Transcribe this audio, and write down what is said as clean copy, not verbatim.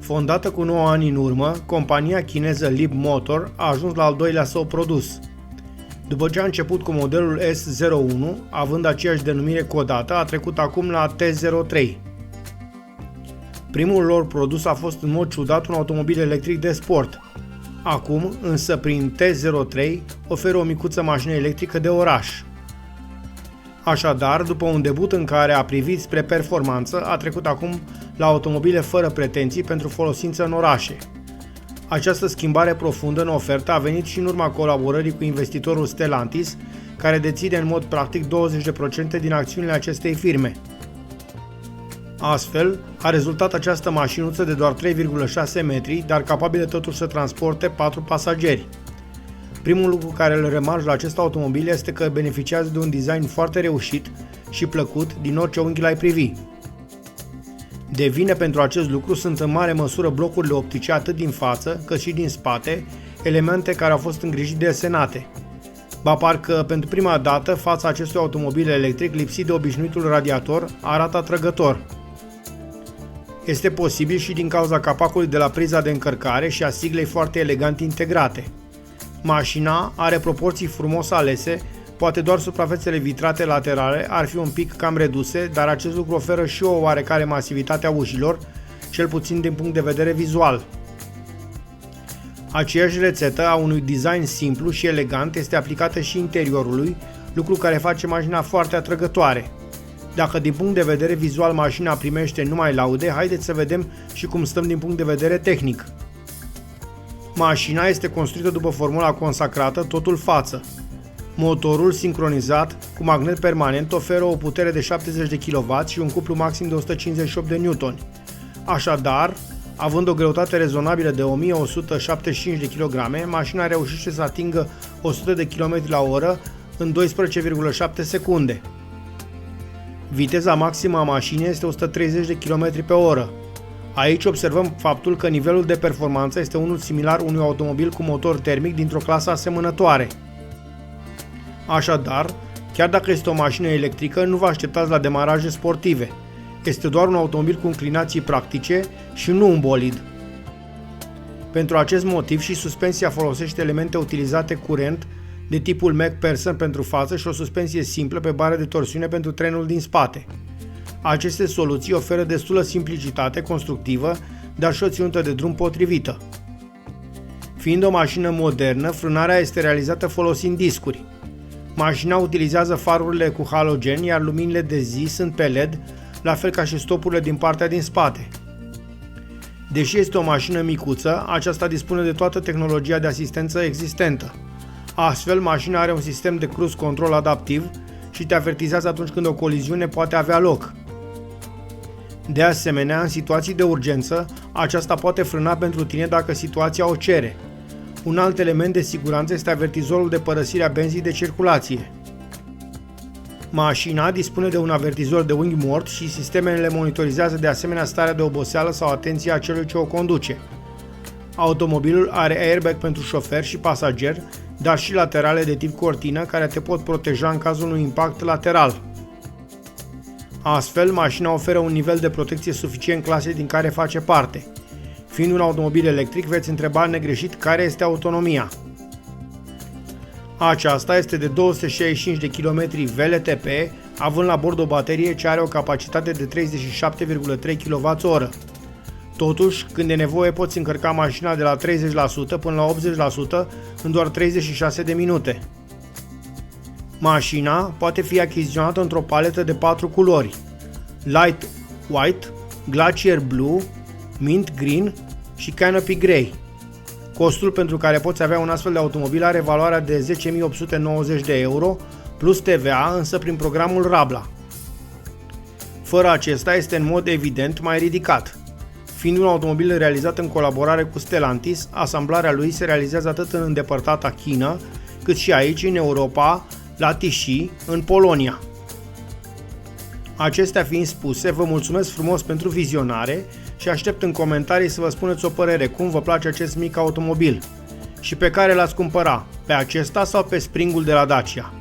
Fondată cu 9 ani în urmă, compania chineză Leapmotor a ajuns la al doilea său produs. După ce a început cu modelul S01, având aceeași denumire codată, a trecut acum la T03. Primul lor produs a fost în mod ciudat un automobil electric de sport. Acum, însă, prin T03, oferă o micuță mașină electrică de oraș. Așadar, după un debut în care a privit spre performanță, a trecut acum la automobile fără pretenții pentru folosință în orașe. Această schimbare profundă în ofertă a venit și în urma colaborării cu investitorul Stellantis, care deține în mod practic 20% din acțiunile acestei firme. Astfel, a rezultat această mașinuță de doar 3,6 metri, dar capabilă totuși să transporte 4 pasageri. Primul lucru care îl remarc la acest automobil este că beneficiază de un design foarte reușit și plăcut din orice unghi l-ai privi. De vină pentru acest lucru sunt în mare măsură blocurile optice atât din față cât și din spate, elemente care au fost îngrijit desenate. Ba parcă pentru prima dată fața acestui automobil electric lipsit de obișnuitul radiator arată atrăgător. Este posibil și din cauza capacului de la priza de încărcare și a siglei foarte elegant integrate. Mașina are proporții frumos alese, poate doar suprafețele vitrate laterale ar fi un pic cam reduse, dar acest lucru oferă și o oarecare masivitate a ușilor, cel puțin din punct de vedere vizual. Aceeași rețetă a unui design simplu și elegant este aplicată și interiorului, lucru care face mașina foarte atrăgătoare. Dacă din punct de vedere vizual mașina primește numai laude, haideți să vedem și cum stăm din punct de vedere tehnic. Mașina este construită după formula consacrată, totul față. Motorul sincronizat cu magnet permanent oferă o putere de 70 de kW și un cuplu maxim de 158 de N. Așadar, având o greutate rezonabilă de 1175 de kg, mașina reușește să atingă 100 de km la oră în 12,7 secunde. Viteza maximă a mașinii este 130 de km pe oră. Aici observăm faptul că nivelul de performanță este unul similar unui automobil cu motor termic dintr-o clasă asemănătoare. Așadar, chiar dacă este o mașină electrică, nu vă așteptați la demaraje sportive. Este doar un automobil cu inclinații practice și nu un bolid. Pentru acest motiv și suspensia folosește elemente utilizate curent de tipul MacPherson pentru față și o suspensie simplă pe bară de torsiune pentru trenul din spate. Aceste soluții oferă destulă simplicitate constructivă, dar și o ținută de drum potrivită. Fiind o mașină modernă, frânarea este realizată folosind discuri. Mașina utilizează farurile cu halogen, iar luminile de zi sunt pe LED, la fel ca și stopurile din partea din spate. Deși este o mașină micuță, aceasta dispune de toată tehnologia de asistență existentă. Astfel, mașina are un sistem de cruise control adaptiv și te avertizează atunci când o coliziune poate avea loc. De asemenea, în situații de urgență, aceasta poate frâna pentru tine dacă situația o cere. Un alt element de siguranță este avertizorul de părăsire a benzii de circulație. Mașina dispune de un avertizor de unghi mort și sistemele monitorizează de asemenea starea de oboseală sau atenție a celui ce o conduce. Automobilul are airbag pentru șofer și pasager, dar și laterale de tip cortină care te pot proteja în cazul unui impact lateral. Astfel, mașina oferă un nivel de protecție suficient clasei din care face parte. Fiind un automobil electric, veți întreba negreșit care este autonomia. Aceasta este de 265 de km VLTP, având la bord o baterie ce are o capacitate de 37,3 kWh. Totuși, când e nevoie, poți încărca mașina de la 30% până la 80% în doar 36 de minute. Mașina poate fi achiziționată într-o paletă de 4 culori: Light White, Glacier Blue, Mint Green și Canopy Grey. Costul pentru care poți avea un astfel de automobil are valoarea de 10.890 de euro plus TVA, însă prin programul Rabla. Fără acesta este în mod evident mai ridicat. Fiind un automobil realizat în colaborare cu Stellantis, asamblarea lui se realizează atât în îndepărtata China, cât și aici, în Europa, la Tichy, în Polonia. Acestea fiind spuse, vă mulțumesc frumos pentru vizionare și aștept în comentarii să vă spuneți o părere, cum vă place acest mic automobil și pe care l-ați cumpăra, pe acesta sau pe Springul de la Dacia.